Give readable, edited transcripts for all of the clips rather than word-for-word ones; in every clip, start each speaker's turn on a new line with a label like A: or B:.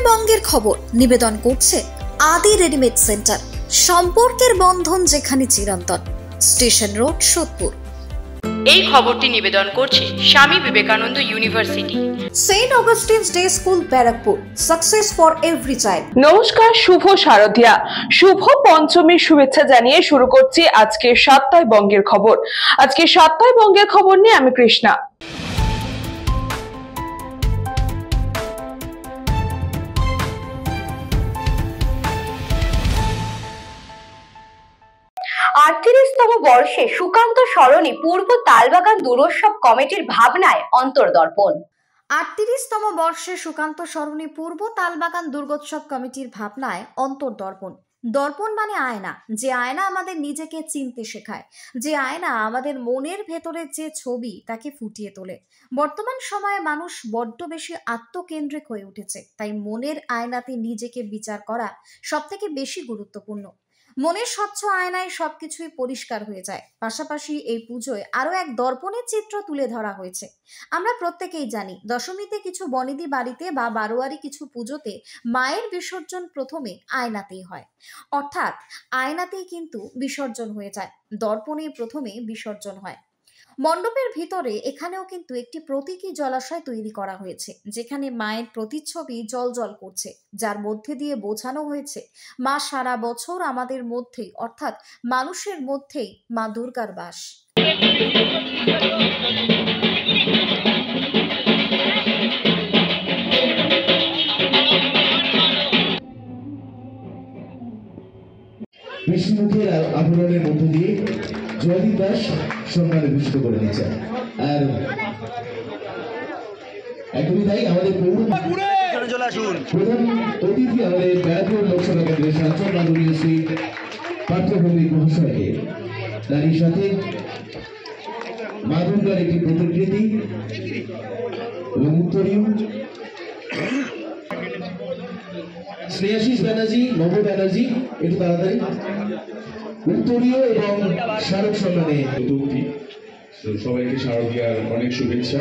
A: বঙ্গের খবর নিবেদন করছে আদি রেডিমেড সেন্টার, সম্পর্কের বন্ধন যেখানে চিরন্তন। Station road, Sodepur.
B: এই খবরটি নিবেদন করছে Swami Vivekananda university,
A: Saint Augustine's day school, Barrackpore. Success for every child.
C: নমস্কার, শুভ শারদিয়া, শুভ পঞ্চমীর শুভেচ্ছা জানিয়ে শুরু করছি আজকে সাতটায় বঙ্গের খবর। আজকে সাতটায় বঙ্গের খবর নিয়ে আমি কৃষ্ণা।
D: আটত্রিশতম বর্ষে সুকান্ত সরণি পূর্ব তালবাগান দুরোৎসব কমিটির ভাবনায় অন্তর্দর্পণ।
A: 38তম বর্ষে সুকান্ত সরণি পূর্ব তালবাগান দুর্গোৎসব কমিটির ভাবনায় অন্তর্দর্পণ। দর্পণ মানে আয়না, যে আয়না আমাদের নিজেকে চিনতে শেখায়, যে আয়না আমাদের মনের ভেতরের যে ছবি তাকে ফুটিয়ে তোলে। বর্তমান সময়ে মানুষ বড্ড বেশি আত্মকেন্দ্রিক হয়ে উঠেছে, তাই মনের আয়নাতে নিজেকে বিচার করা সবথেকে বেশি গুরুত্বপূর্ণ। মনের স্বচ্ছ আয়নায় সবকিছুই পরিষ্কার হয়ে যায়। পাশাপাশি এই পুজোয় আরো এক দর্পণের চিত্র তুলে ধরা হয়েছে। আমরা প্রত্যেকেই জানি, দশমীতে কিছু বনেদি বাড়িতে বা বারোয়ারি কিছু পুজোতে মায়ের বিসর্জন প্রথমে আয়নাতেই হয়, অর্থাৎ আয়নাতেই কিন্তু বিসর্জন হয়ে যায়। দর্পণে প্রথমে বিসর্জন হয়। মণ্ডপের ভিতরে এখানেও কিন্তু একটি প্রতীকী জলাশয় তৈরি করা হয়েছে, যেখানে মায়ের প্রতিচ্ছবি জল করছে, যার মধ্যে দিয়ে বোঝানো হয়েছে মা সারা বছর আমাদের মধ্যেই, অর্থাৎ মানুষের মধ্যেই মা দুর্গার বাস।
E: বিষ্ণুমুখের আবরণের মধ্য দিয়ে জয়দীপ দাস সম্মানে ভূষিত করে নিয়েছেন। আর একদমই তাই, আমাদের প্রধান অতিথি আমাদের ব্যারাকপুর লোকসভা কেন্দ্রের সাংসদ মাননীয় শ্রী পার্থভৌমিক মহাশয়কে তারই সাথে মা দুর্গার একটি প্রতিকৃতি এবং উত্তরীয় স্নেহাশিস ব্যানার্জি, নব ব্যানার্জি, একটু তাড়াতাড়ি উত্তরীয় এবং স্মারক সম্মানে
F: চতুর্থী। সবাইকে শারদীয়ার অনেক শুভেচ্ছা।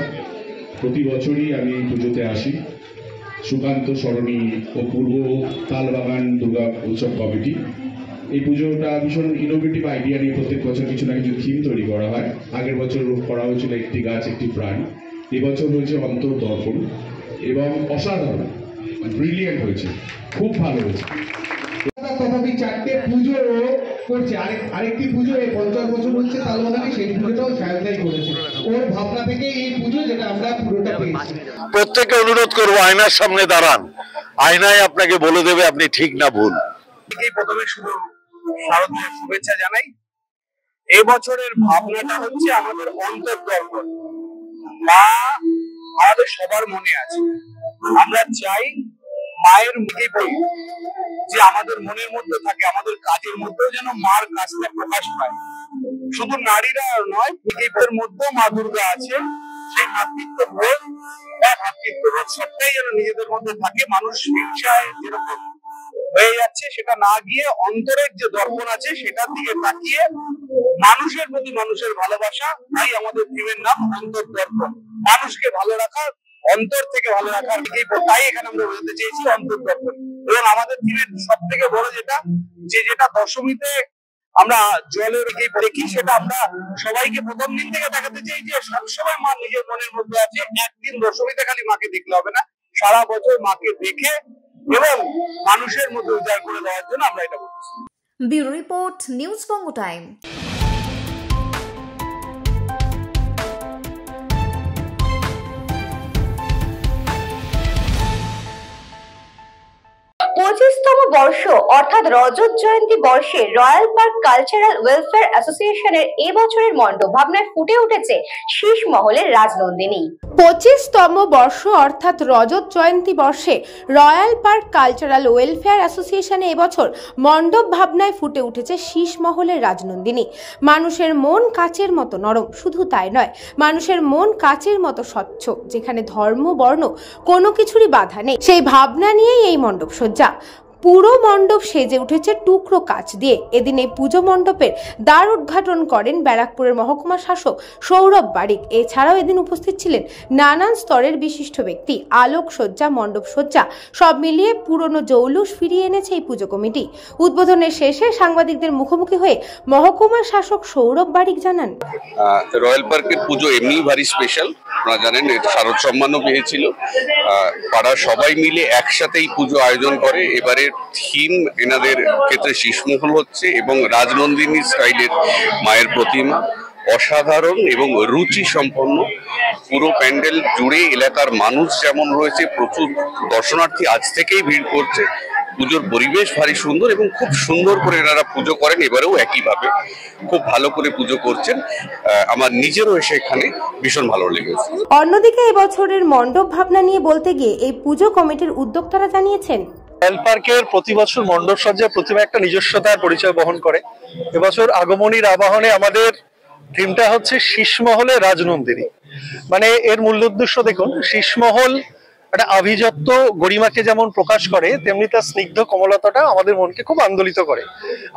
F: প্রতি বছরই আমি পুজোতে আসি। সুকান্ত সরণি ও পূর্ব তালবাগান দুর্গা উৎসব কমিটি, এই পুজোটা ভীষণ ইনোভেটিভ আইডিয়া নিয়ে প্রত্যেক বছর কিছু না কিছু থিম তৈরি করা হয়। আগের বছর করা হয়েছিল একটি গাছ একটি প্রাণ, এবছর হয়েছে অন্তর্দর্পণ এবং অসাধারণ, ব্রিলিয়েন্ট হয়েছে, খুব ভালো হয়েছে।
E: তথাপি চারটে পুজো করছে, আরেকটি পুজো এই 50 বছর হচ্ছে তালবাগানে, সেই পুজোটাও সায়নদাই করেছে। ওর ভাবনা থেকে এই পুজো, যেটা আমরা পুরোটা পেয়েছি।
G: প্রত্যেককে অনুরোধ করবো আয়নার সামনে দাঁড়ান, আয়নায় আপনাকে বলে দেবে আপনি ঠিক না ভুল।
H: প্রথমে শুধু শারদীয়ার শুভেচ্ছা জানাই। এই বছরের ভাবনাটা হচ্ছে আমাদের অন্তর্দর্পণ। মা আমাদের সবার মনে আছে, আমরা চাই মায়ের মুখে বই যে আমাদের মনের মধ্যে থাকে, আমাদের কাজের মধ্যেও যেন মার কাজটা প্রকাশ পায়। শুধু নারীরা নয়, পৃথিবীর মধ্যেও মা দুর্গা আছে। সেই মাতৃত্ব বোধ বা ভাতৃত্ববোধ সবটাই যেন নিজেদের মধ্যে থাকে। মানুষ হিংসায় যেরকম হয়ে যাচ্ছে, সেটা না গিয়ে অন্তরের যে দর্পণ আছে সেটার দিকে তাকিয়ে মানুষের প্রতি মানুষের ভালোবাসা, তাই আমাদের থিমের নাম অন্তর্দর্পণ। মানুষকে ভালো রাখা, অন্তর থেকে ভালো রাখার দিকেই, তাই এখানে আমরা বলতে চেয়েছি অন্তর্দর্পণ। এবং আমাদের থিমের সব থেকে বড় যেটা দশমীতে আমরা জলের দেখি, সেটা আমরা সবাইকে প্রথম দিন থেকে দেখাতে চাই যে সবসময় মা নিজের মনের মধ্যে আছে। একদিন দশমীতে খালি মাকে দেখলে হবে না, সারা বছর মাকে দেখে এবং মানুষের মধ্যে উজাড় করে দেওয়ার জন্য আমরা এটা বলছি।
A: ব্যুরো রিপোর্ট, নিউজ বঙ্গ টাইম।
D: পঁচিশতম বর্ষ অর্থাৎ রজত জয়ন্তী বর্ষে রয়্যাল পার্ক কালচারাল ওয়েলফেয়ার অ্যাসোসিয়েশনের এবছরের মণ্ডপ ভাবনায় ফুটে উঠেছে শীষ মহলের রাজনন্দিনী।
C: 25তম বর্ষ অর্থাৎ রজত জয়ন্তী বর্ষে রয়্যাল পার্ক কালচারাল ওয়েলফেয়ার অ্যাসোসিয়েশনে এবছর মণ্ডপ ভাবনায় ফুটে উঠেছে শীষ মহলের রাজনন্দিনী। মানুষের মন কাচের মতো নরম, শুধু তাই নয়, মানুষের মন কাচের মতো স্বচ্ছ, যেখানে ধর্ম বর্ণ কোনো কিছুরই বাধা নেই, সেই ভাবনা নিয়েই এই মণ্ডপ সজ্জা। পুরো মণ্ডপ সেজে উঠেছে টুকরো কাচ দিয়ে। এদিন এই পুজো মণ্ডপের দ্বার উদ্ঘাটন করেন ব্যারাকপুরের মহকুমা শাসক সৌরভ বারিক। এছাড়াও এদিন উপস্থিত ছিলেন নানান স্তরের বিশিষ্ট ব্যক্তি। আলোকসজ্জা, মণ্ডপ সজ্জা সব মিলিয়ে পুরনো জৌলুস ফিরিয়ে এনেছে এই পুজো কমিটি। উদ্বোধনের শেষে সাংবাদিকদের মুখোমুখি হয়ে মহকুমা শাসক সৌরভ বারিক জানান,
I: রয়্যাল পার্কের পুজো এমনি ভারী স্পেশাল। আপনারা জানেন শারদ সম্মানও পেয়েছিল। পাড়ার সবাই মিলে একসাথেই পুজো আয়োজন করে। এবারে থিম এনাদের ক্ষেত্রে শীষমহল হচ্ছে এবং রাজনন্দিনী স্টাইলের মায়ের প্রতিমা অসাধারণ এবং রুচি সম্পন্ন। পুরো প্যান্ডেল জুড়ে এলাকার মানুষ যেমন রয়েছে, প্রচুর দর্শনার্থী আজ থেকেই ভিড় করছে। পুজোর পরিবেশ ভারী সুন্দর এবং খুব সুন্দর করে এনারা পুজো করেন। এবারেও একইভাবে খুব ভালো করে পুজো করছেন। আমার নিজেরও এসে এখানে ভীষণ ভালো লেগেছে।
C: অন্যদিকে এবছরের মণ্ডপ ভাবনা নিয়ে বলতে গিয়ে এই পুজো কমিটির উদ্যোক্তারা জানিয়েছেন,
J: রয়্যাল পার্কের প্রতি বছর মণ্ডপ সজ্জা প্রতিমা একটা নিজস্বতার পরিচয় বহন করে। এবছর আগমনীর আবাহনে আমাদের থিমটা হচ্ছে শীষমহলে রাজনন্দিনী। মানে এর মূল উদ্দেশ্য দেখুন, শীষমহল একটা আভিজাত্য গরিমাকে যেমন প্রকাশ করে, তেমনি তার স্নিগ্ধ কমলতাটা আমাদের মনকে খুব আন্দোলিত করে।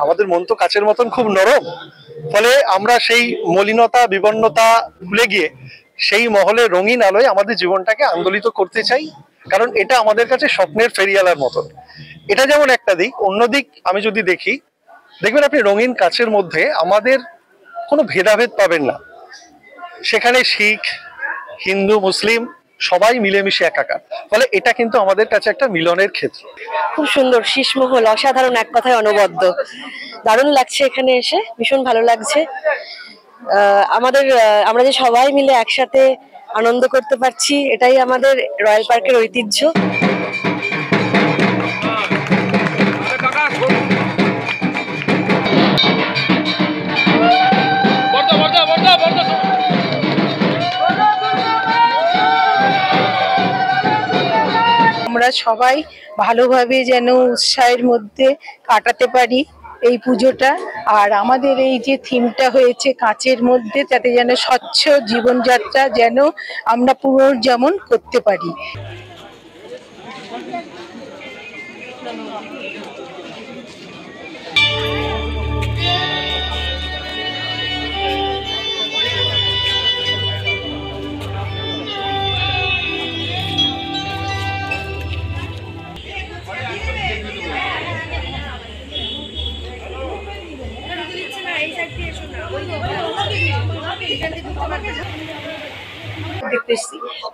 J: আমাদের মন তো কাচের মতন খুব নরম, ফলে আমরা সেই মলিনতা বিবর্ণতা ভুলে গিয়ে সেই মহলের রঙিন আলোয় আমাদের জীবনটাকে আন্দোলিত করতে চাই, কারণ এটা আমাদের কাছে স্বপ্নের ফেরিয়ালার মতন। এটা যেমন একটা দিক। অন্যদিক আমি যদি দেখি, দেখবেন আপনি রঙিন কাচের মধ্যে আমাদের কোনো ভেদাভেদ পাবেন না। সেখানে শিখ, হিন্দু, মুসলিম সবাই মিলেমিশে একাকার। ফলে এটা কিন্তু আমাদের কাছে একটা মিলনের ক্ষেত্র।
K: খুব সুন্দর শীষমহল, অসাধারণ, এক কথায় অনবদ্য। দারুণ লাগছে এখানে এসে, ভীষণ ভালো লাগছে। আমরা যে সবাই মিলে একসাথে আনন্দ করতে পারছি, এটাই আমাদের রয়্যাল পার্কের ঐতিহ্য।
L: আমরা সবাই ভালোভাবে যেন উৎসাহের মধ্যে কাটাতে পারি এই পুজোটা। আর আমাদের এই যে থিমটা হয়েছে কাচের মধ্যে, তাতে যেন স্বচ্ছ জীবনযাত্রা যেন আমরা পুনর্জীবন করতে পারি।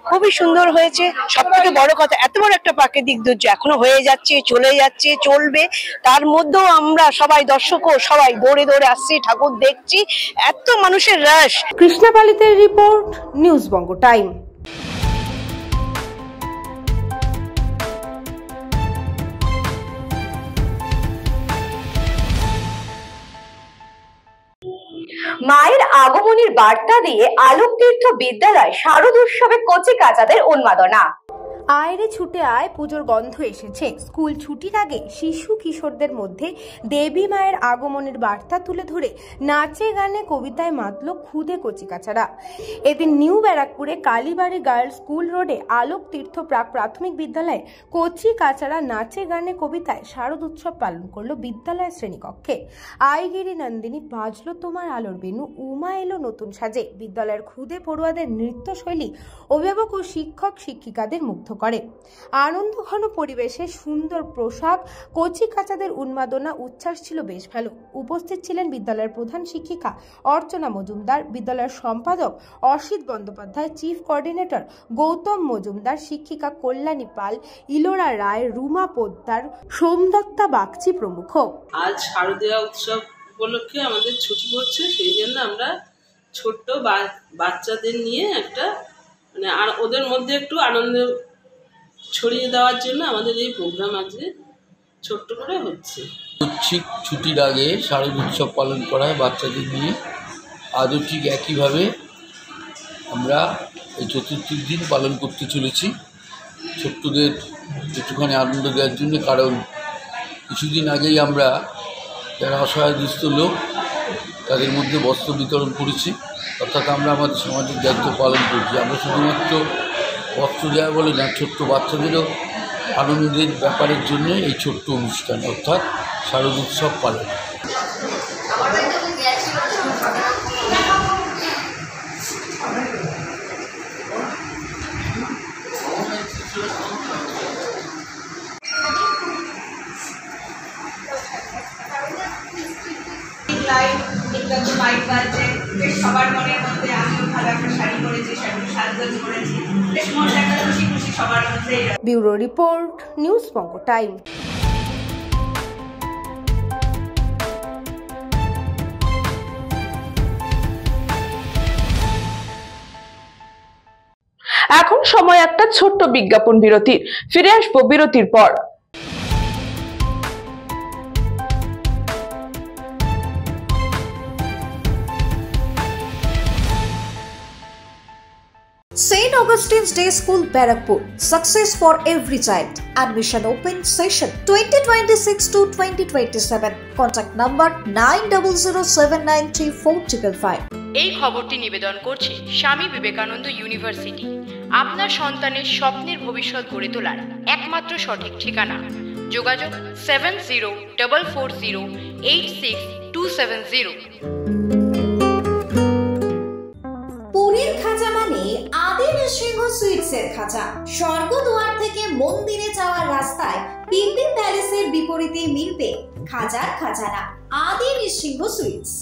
K: খুবই সুন্দর হয়েছে। সব থেকে বড় কথা, এত বড় একটা প্রাকৃতিক দুর্যোগ এখনো হয়ে যাচ্ছে, চলে যাচ্ছে, চলবে। তার মধ্যেও আমরা সবাই দর্শকও সবাই দৌড়ে দৌড়ে আসছি, ঠাকুর দেখছি, এত মানুষের রাশ।
C: কৃষ্ণা পালিতের রিপোর্ট, নিউজ বঙ্গ টাইম।
D: মায়ের আগমনীর বার্তা দিয়ে আলোকতীর্থ বিদ্যালয় শারদ উৎসবে কচি কাচাদের উন্মাদনা।
C: আয় রে ছুটে আয় পুজোর গন্ধ এসেছে। স্কুল ছুটির আগে শিশু কিশোরদের মধ্যে দেবী মায়ের আগমনের বার্তা তুলে ধরে নাচে গানে কবিতায় মাতল খুদে কচিকাচারা। এদিন নিউ ব্যারাকপুরে কালীবাড়ি গার্লস স্কুল রোডে আলোক তীর্থ প্রাক প্রাথমিক বিদ্যালয়ে কচি কাচারা নাচে গানে কবিতায় শারদ উৎসব পালন করলো বিদ্যালয়ের শ্রেণীকক্ষে। আইগিরি নন্দিনী বাজলো তোমার আলোর বেনু, উমা এলো নতুন সাজে। বিদ্যালয়ের খুদে পড়ুয়াদের নৃত্যশৈলী অভিভাবক ও শিক্ষক শিক্ষিকাদের মুগ্ধ করে। আনন্দ ঘন পরিবেশে সুন্দর পোশাক, কচি কাচাদের উন্মাদনা, উচ্ছ্বাস ছিল বেশ ভালো। উপস্থিত ছিলেন বিদ্যালয়ের প্রধান শিক্ষিকা অর্চনা মজুমদার, বিদ্যালয়ের সম্পাদক অসিত বন্দ্যোপাধ্যায়, চিফ কোঅর্ডিনেটর গৌতম মজুমদার, শিক্ষিকা কল্যাণী পাল, ইলোরা রায়, রুমা পোদ্দার, সোমদত্তা বাগচি প্রমুখ।
M: আজ শারদীয়া উৎসব উপলক্ষে আমাদের ছুটি পড়ছে, সেই জন্য আমরা ছোট্ট বাচ্চাদের নিয়ে একটা আর ওদের মধ্যে একটু আনন্দ ছড়িয়ে দেওয়ার জন্য আমাদের এই প্রোগ্রাম আজকে ছোট্ট করে হচ্ছে।
N: ঐচ্ছিক ছুটির আগে শারদ উৎসব পালন করা হয় বাচ্চাদের নিয়ে। আজও ঠিক একইভাবে আমরা এই চতুর্থীর দিন পালন করতে চলেছি ছোট্টদের একটুখানি আনন্দ দেওয়ার জন্য। কারণ কিছুদিন আগেই আমরা যারা অসহায় দুস্থ লোক তাদের মধ্যে বস্ত্র বিতরণ করেছি, অর্থাৎ আমরা আমাদের সামাজিক দায়িত্ব পালন করছি। আমরা শুধুমাত্র বস্ত্র দেওয়া বলে না, ছোট্ট বাচ্চাদেরও আনন্দের ব্যাপারের জন্য এই ছোট্ট অনুষ্ঠান অর্থাৎ শারদোৎসব পালন।
O: সবার মনের মধ্যে আমিও ভালো একটা শাড়ি করেছি, সাজগোজ করেছি, বেশ মনটা একটা খুশি খুশি সবার মধ্যে।
C: ব্যুরো রিপোর্ট, নিউজ বঙ্গ টাইম।
P: এখন সময় একটা ছোট্ট বিজ্ঞাপন বিরতির। ফিরে আসবো বিরতির পর।
A: St. Augustine's Day School, Barakpur. Success for every child. Admission open session 2026 to 2027. Contact number 9007934555.
B: এই খবরটি নিবেদন করছে স্বামী বিবেকানন্দ ইউনিভার্সিটি। আপনার সন্তানের স্বপ্নের ভবিষ্যৎ গড়ে তোলার একমাত্র সঠিক ঠিকানা। যোগাযোগ 7044086270।
A: পুরীর খাঁচা মানে আদি নৃসিংহ সুইটসের খাঁচা। স্বর্গদুয়ার থেকে মন্দিরে যাওয়ার রাস্তায় পিপি প্যালেসের বিপরীতে মিলবে খাজার খাজানা, আদি নৃসিংহ সুইটস।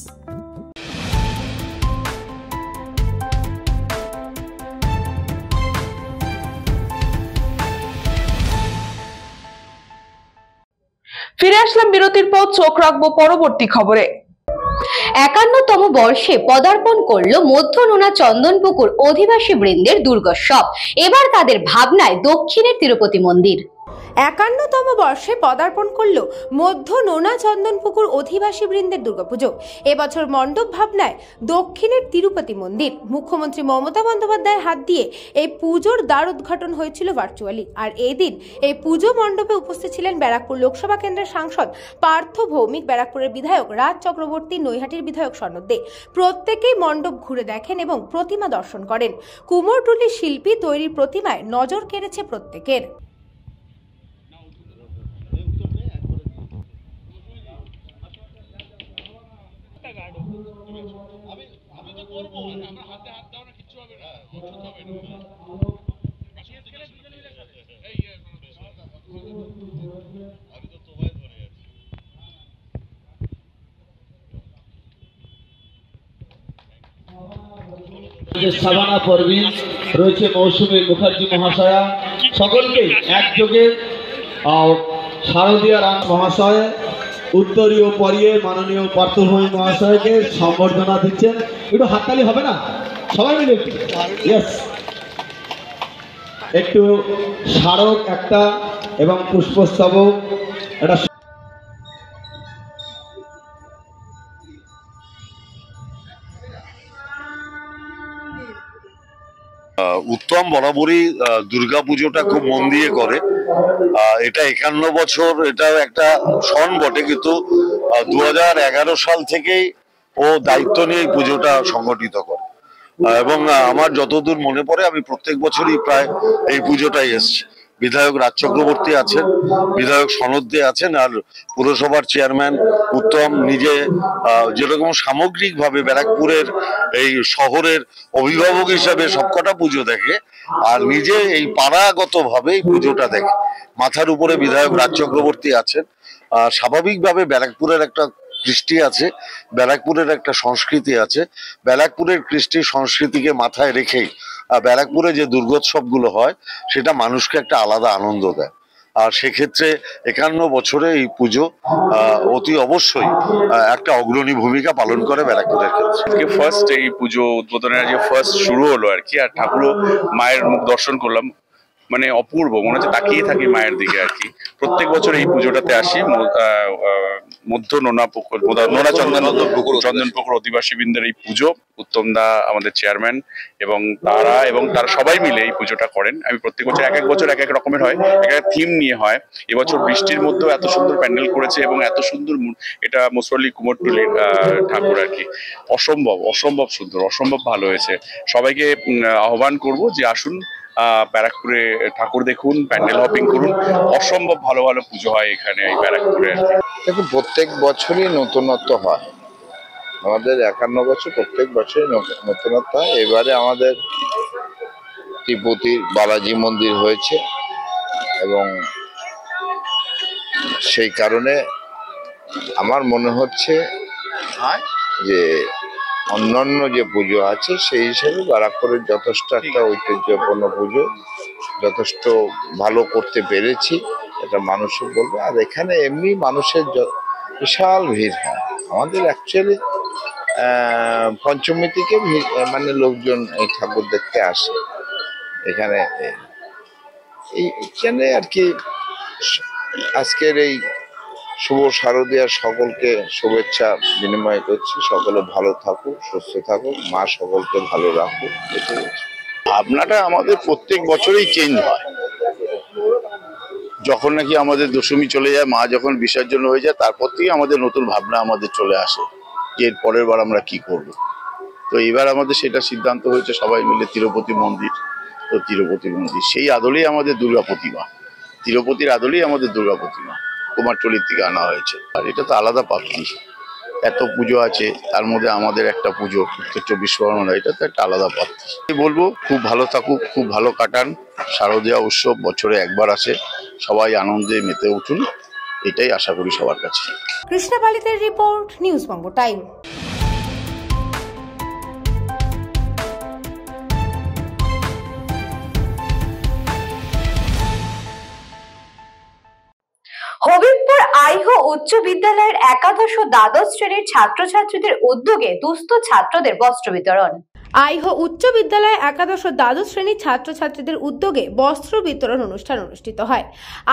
P: ফিরে আসলাম বিরতির পর, চোখ রাখবো পরবর্তী খবরে।
D: 51তম বর্ষে পদার্পণ করলো মধ্য নোনা চন্দনপুকুর অধিবাসী বৃন্দের দুর্গোৎসব। এবার তাদের ভাবনায় দক্ষিণের তিরুপতি মন্দির।
C: 51তম বর্ষে পদার্পণ করল মধ্য নোনা চন্দনপুকুর অধিবাসী বৃন্দের দুর্গাপুজো। এবছর মণ্ডপ ভাবনায় দক্ষিণের তিরুপতি মন্দির। মুখ্যমন্ত্রী মমতা বন্দ্যোপাধ্যায়ের হাত দিয়ে এই পুজোর দ্বার উদ্ঘাটন হয়েছিল ভার্চুয়ালি। আর এই দিন এই পুজো মণ্ডপে উপস্থিত ছিলেন ব্যারাকপুর লোকসভা কেন্দ্রের সাংসদ পার্থ ভৌমিক, ব্যারাকপুরের বিধায়ক রাজ চক্রবর্তী, নৈহাটির বিধায়ক সনদ দে। প্রত্যেকেই মণ্ডপ ঘুরে দেখেন এবং প্রতিমা দর্শন করেন। কুমোরটুলি শিল্পী তৈরির প্রতিমায় নজর কেড়েছে প্রত্যেকের।
Q: সাবানা পারভিন রয়েছে, মৌসুমী মুখার্জি মহাশয়া, সকলকে একযোগে শারদীয়া রাম মহাশয়, উত্তরীয় পরিয়ে মাননীয় পার্থ ভৌমিক মহাশয়কে সম্বর্ধনা দিচ্ছেন। একটু হাততালি হবে না সবাই মিলে? একটু ইয়েস, একটু স্মারক একটা এবং পুষ্পস্তবক একটা।
G: উত্তম বরাবরই দুর্গাপুজোটা খুব মন দিয়ে করে। এটা 51 বছর, এটা একটা সন বটে, কিন্তু 2011 সাল থেকেই ও দায়িত্ব নিয়ে এই পুজোটা সংগঠিত করে এবং আমার যতদূর মনে পড়ে আমি প্রত্যেক বছরই প্রায় এই পুজোটাই এসছি। বিধায়ক রাজ চক্রবর্তী আছেন, বিধায়ক সনদ দে আছেন, আর পুরসভার চেয়ারম্যান উত্তম নিজে যেরকম সামগ্রিকভাবে ব্যারাকপুরের এই শহরের অভিভাবক হিসাবে সবকটা পুজো দেখে আর নিজে এই পাড়াগতভাবে এই পুজোটা দেখে। মাথার উপরে বিধায়ক রাজ চক্রবর্তী আছেন। স্বাভাবিকভাবে ব্যারাকপুরের একটা কৃষ্টি আছে, ব্যারাকপুরের একটা সংস্কৃতি আছে। ব্যারাকপুরের কৃষ্টি সংস্কৃতিকে মাথায় রেখেই ব্যারাকপুরে যে দুর্গোৎসবগুলো হয় সেটা মানুষকে একটা আলাদা আনন্দ দেয়। আর সেক্ষেত্রে 51 বছরে এই পুজো অতি অবশ্যই একটা অগ্রণী ভূমিকা পালন করে ব্যারাকপুরের ক্ষেত্রে।
R: ফার্স্ট এই পুজো উদ্বোধনের যে ফার্স্ট শুরু হলো আর কি, আর ঠাকুরও মায়ের মুখ দর্শন করলাম, মানে অপূর্ব, মনে হচ্ছে তাকিয়ে থাকি মায়ের দিকে আর কি। প্রত্যেক বছর এই পুজোটাতে আসি। মধ্য নোনাপুকুর চন্দনপুকুর অধিবাসী বৃন্দের এই পুজো, উত্তম দা আমাদের চেয়ারম্যান এবং তারা সবাই মিলে এই পুজোটা করেন। আমি প্রত্যেক বছর এক এক বছর এক এক রকমের হয়, এক এক থিম নিয়ে হয়। এবছর বৃষ্টির মধ্যেও এত সুন্দর প্যান্ডেল করেছে এবং এত সুন্দর, এটা মোসরলি কুমোরটুলির ঠাকুর আর কি। অসম্ভব সুন্দর, অসম্ভব ভালো হয়েছে। সবাইকে আহ্বান করব যে আসুন, ব্যারাকপুরে ঠাকুর দেখুন, প্যান্ডেল হপিং করুন, অসম্ভব ভালো ভালো পুজো হয় এখানে এই ব্যারাকপুরে।
S: দেখুন, প্রত্যেক বছরই নতুনত্ব হয়, আমাদের 51 বছর প্রত্যেক বছরই নতুনত্ব হয়। এবারে আমাদের তিরুপতির বালাজি মন্দির হয়েছে এবং সেই কারণে আমার মনে হচ্ছে যে অন্যান্য যে পুজো আছে সেই হিসেবে ব্যারাকপুরের যথেষ্ট একটা ঐতিহ্যপূর্ণ পুজো যথেষ্ট ভালো করতে পেরেছি, এটা মানুষও বলবে। আর এখানে এমনি মানুষের বিশাল ভিড় হয়। আমাদের অ্যাকচুয়ালি পঞ্চমী থেকে মানে লোকজন এই ঠাকুর দেখতে আসে এখানে। এইখানে আর কি আজকের এই শুভ শারদীয়ার সকলকে শুভেচ্ছা বিনিময় করছি। সকলে ভালো থাকুক, সুস্থ থাকুক, মা সকলকে ভালো রাখুক।
T: ভাবনাটা আমাদের প্রত্যেক বছরই চেঞ্জ হয়। যখন নাকি আমাদের দশমী চলে যায়, মা যখন বিসর্জন হয়ে যায়, তারপর থেকে আমাদের নতুন ভাবনা আমাদের চলে আসে যে এর পরের বার আমরা কি করব। তো এবার আমাদের সেটা সিদ্ধান্ত হয়েছে সবাই মিলে তিরুপতি মন্দির। তো তিরুপতি মন্দির সেই আদলেই আমাদের দুর্গা প্রতিমা, তিরুপতির আদলেই আমাদের দুর্গা প্রতিমা কুমারটুলির থেকে আনা হয়েছে। আর এটা তো আলাদা প্রাপ্তি, এত পুজো আছে তার মধ্যে আমাদের একটা পুজো উত্তর 24 পরগনা, এটা তো একটা আলাদা প্রাপ্তি। বলবো খুব ভালো থাকুক, খুব ভালো কাটান। শারদীয়া উৎসব বছরে একবার আসে, সবাই আনন্দে মেতে উঠুন, এটাই আশা করি সবার কাছে।
C: কৃষ্ণা পালিতের রিপোর্ট, নিউজ বঙ্গ টাইম।
D: হবিবপুর আইহো উচ্চ বিদ্যালয়ের একাদশ ও দ্বাদশ শ্রেণীর ছাত্রছাত্রীদের উদ্যোগে দুস্থ ছাত্রদের বস্ত্র বিতরণ।
C: আইহো উচ্চ বিদ্যালয়ে একাদশ ও দ্বাদশ শ্রেণীর ছাত্রছাত্রীদের উদ্যোগে বস্ত্র বিতরণ অনুষ্ঠান অনুষ্ঠিত হয়।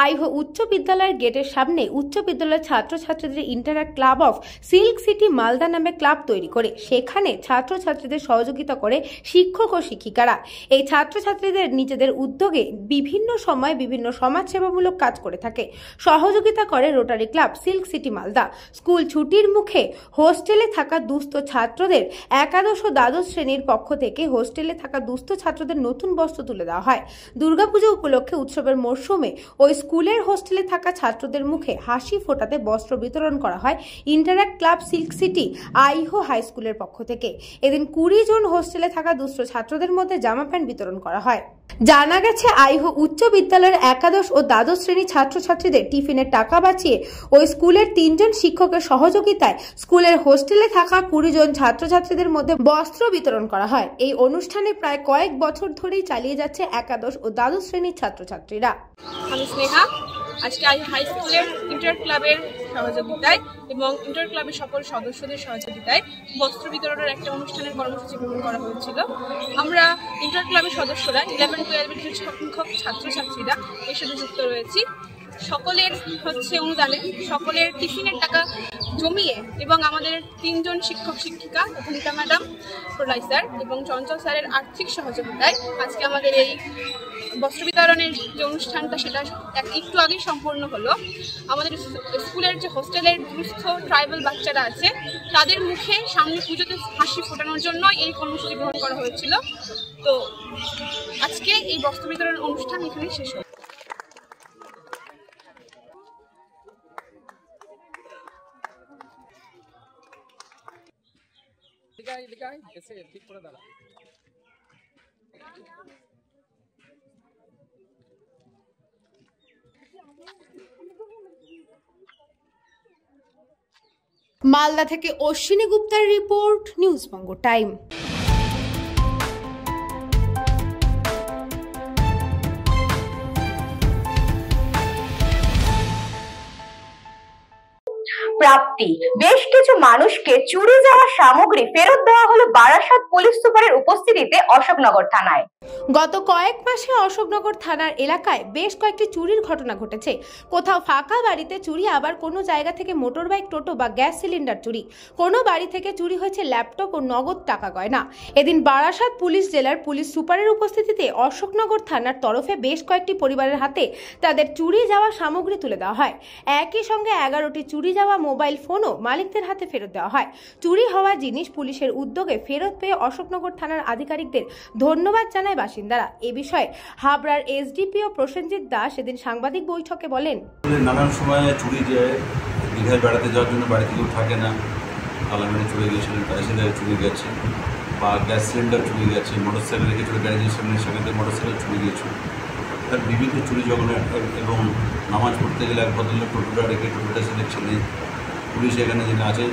C: আইহো উচ্চ বিদ্যালয়ের গেটের সামনে উচ্চ বিদ্যালয়ের ছাত্রছাত্রীদের interact club of silk city Malda নামে ক্লাব তৈরি করে সেখানে ছাত্রছাত্রীদের সহযোগিতা করে শিক্ষক ও শিক্ষিকারা। এই ছাত্রছাত্রীদের নিজেদের উদ্যোগে বিভিন্ন সময় বিভিন্ন সমাজসেবামূলক কাজ করে থাকে। সহযোগিতা করে rotary club silk city Malda. School ছুটির মুখে হোস্টেলে থাকা দুস্থ ছাত্রদের একাদশ ও দ্বাদশ শ্রেণীর পক্ষ থেকে হোস্টেলে থাকা দুস্থ ছাত্রদের নতুন বস্ত্র তুলে দেওয়া হয়। দুর্গাপূজা উপলক্ষে উৎসবের মরশুমে ওই স্কুলের হোস্টেলে থাকা ছাত্রদের মুখে হাসি ফোটাতে বস্ত্র বিতরণ করা হয় interact club silk city আইহো high স্কুলের পক্ষ থেকে। এদিন 20 জন হোস্টেলে থাকা দুস্থ ছাত্রদের মধ্যে জামা প্যান্ট বিতরণ করা হয়। জানা গেছে আইহো উচ্চ বিদ্যালয়ের একাদশ ও দ্বাদশ শ্রেণী ছাত্রছাত্রীদের টিফিনের টাকা বাঁচিয়ে ওই স্কুলের 3 জন শিক্ষকের সহযোগিতায় স্কুলের হোস্টেলে থাকা 20 জন ছাত্রছাত্রীদের মধ্যে বস্ত্র বিতরণ করা হয়। এই অনুষ্ঠানে প্রায় কয়েক বছর ধরেই চালিয়ে যাচ্ছে একাদশ ও দ্বাদশ শ্রেণীর ছাত্রছাত্রীরা।
U: আমি স্নেহা, আজকে আইহো হাই স্কুলের ইন্টার ক্লাবের সহযোগিতায় এবং ইন্টার ক্লাবের সকল সদস্যদের সহযোগিতায় বস্ত্র বিতরণের একটা অনুষ্ঠানের কর্মসূচি গ্রহণ করা হয়েছিল। আমরা ইন্টার ক্লাবের সদস্যরা 11-12 কিছু সংখ্যক ছাত্রছাত্রীরা এর সাথে যুক্ত রয়েছি। সকলের অনুদানে সকলের টিফিনের টাকা জমিয়ে এবং আমাদের 3 জন শিক্ষক শিক্ষিকা, অথমিতা ম্যাডাম, প্রলয় স্যার এবং চঞ্চল স্যারের আর্থিক সহযোগিতায় আজকে আমাদের এই বস্ত্র বিতরণের যে অনুষ্ঠানটা সেটা একটু আগেই সম্পন্ন হলো। আমাদের স্কুলের যে হোস্টেলের দুস্থ ট্রাইবাল বাচ্চারা আছে তাদের মুখে সামনে পুজোতে হাসি ফোটানোর জন্য এই কর্মসূচি গ্রহণ করা হয়েছিল। তো আজকে এই বস্ত্র বিতরণ অনুষ্ঠান এখানেই শেষ হলো।
C: মালদা থেকে অশ্বিনী গুপ্তার রিপোর্ট, নিউজ বঙ্গ টাইম।
D: প্রাপ্তি, বেশ কিছু মানুষকে চুরি যাওয়া সামগ্রী ফেরত দেওয়া হলো বারাসাত পুলিশ সুপারের উপস্থিতিতে অশোকনগর থানায়।
C: গত কয়েক মাসে অশোকনগর থানার এলাকায় বেশ কয়েকটি চুরির ঘটনা ঘটেছে। কোথাও ফাঁকা বাড়িতে চুরি, আবার কোনো জায়গা থেকে মোটর বাইক, টোটো বা গ্যাস সিলিন্ডার চুরি। কোনো বাড়ি থেকে চুরি হয়েছে ল্যাপটপ ও নগদ টাকা গয়না। এদিন বারাসাত পুলিশ জেলার পুলিশ সুপারের উপস্থিতিতে অশোকনগর থানার তরফে বেশ কয়েকটি পরিবারের হাতে তাদের চুরি যাওয়া সামগ্রী তুলে দেওয়া হয়। একই সঙ্গে 11টি চুরি যাওয়া মোবাইল ফোনও মালিকদের হাতে ফেরত দেওয়া হয়। চুরি হওয়া জিনিস পুলিশের উদ্যোগে ফেরত পেয়ে অশোকনগর থানার আধিকারিকদের ধন্যবাদ জানায় বাসিন্দারা। এ বিষয়ে হাবড়ার এসডিপিও প্রসেনজিৎ দাস সেদিন সাংবাদিক বৈঠকে বলেন,
F: নানান সময় চুরি যায়, দীঘায় বেড়াতে যাওয়ার জন্য বাড়িতে কেউ থাকে না, তালা মেরে চলে গিয়েছিলেন, প্যাসেঞ্জার চুরি গেছে বা গ্যাস সিলিন্ডার চুরি গেছে, মোটরসাইকেল রেখে চলে গ্যারেজের সামনে সেখান থেকে মোটরসাইকেল চুরি গিয়েছিল। তার বিভিন্ন চুরি যখন এবং নামাজ পড়তে গেলে এক ভদ্রলোক টোটোটা রেখে টোটোটা সেটা ছেড়ে পুলিশ এখানে যিনি আছে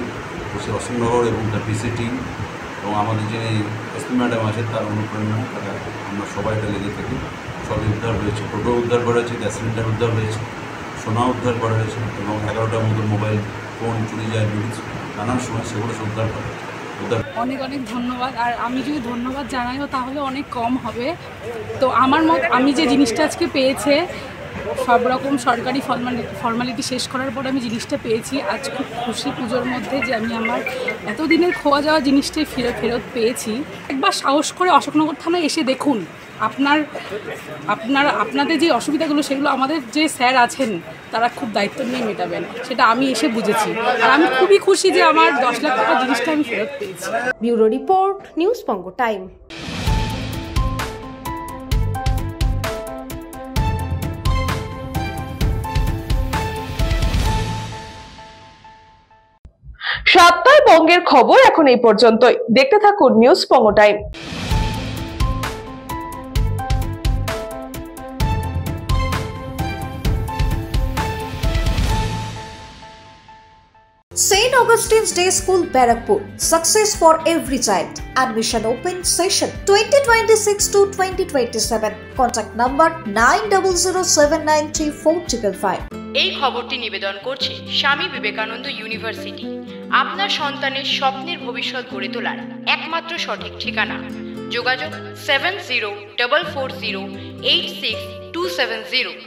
F: সে অশোকনগর এবং তার পিসি টিম এবং আমাদের যিনি এসপি ম্যাডাম আছে তার অনুপ্রেরণায় তারা আমরা সবাই এটা লেগে থাকি। সবই উদ্ধার হয়েছে, টোটো উদ্ধার করা হয়েছে, গ্যাস সিলিন্ডার উদ্ধার হয়েছে, সোনা উদ্ধার করা হয়েছে এবং 11টার মতো মোবাইল ফোন চুরি যায় নানান সময় সেগুলো উদ্ধার করা হয়েছে।
V: অনেক অনেক ধন্যবাদ। আর আমি যদি ধন্যবাদ জানাইও তাহলে অনেক কম হবে। তো আমি যে জিনিসটা আজকে পেয়েছে, সব রকম সরকারি ফর্মালিটি শেষ করার পর আমি জিনিসটা পেয়েছি। আজ খুব খুশি পুজোর মধ্যে যে আমি আমার এতদিনের খোয়া যাওয়া জিনিসটাই ফেরত পেয়েছি। একবার সাহস করে অশোকনগর থানায় এসে দেখুন, আপনাদের যে অসুবিধাগুলো সেগুলো আমাদের যে স্যার আছেন তারা খুব দায়িত্ব নিয়ে মেটাবেন, সেটা আমি এসে বুঝেছি। আর আমি খুবই খুশি যে আমার 10 লাখ টাকা জিনিসটা আমি ফেরত পেয়েছি।
C: ব্যুরো রিপোর্ট, নিউজ বঙ্গ টাইম।
P: সপ্তাহে বঙ্গের খবর এখন এই পর্যন্তই। দেখতে থাকুন news Banga time.
A: St. Augustine's Day School, Barakpur. Success for every child. Admission open session 2026 to 2027. Contact number 9007934555.
B: এই খবরটি নিবেদন করছে স্বামী বিবেকানন্দ ইউনিভার্সিটি। আপনার সন্তানের স্বপ্নের ভবিষ্যৎ গড়ে তোলার একমাত্র সঠিক ঠিকানা। যোগাযোগ 7044086270।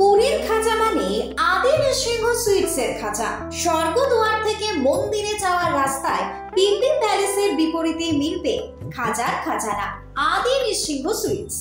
A: পুরীর খাঁচা মানে আদি নৃসিংহ সুইটসের খাঁচা। স্বর্গদুয়ার থেকে মন্দিরে যাওয়ার রাস্তায় পিপি প্যালেসের বিপরীতে মিলবে খাজার খাজানা আদি নৃসিংহ সুইটস।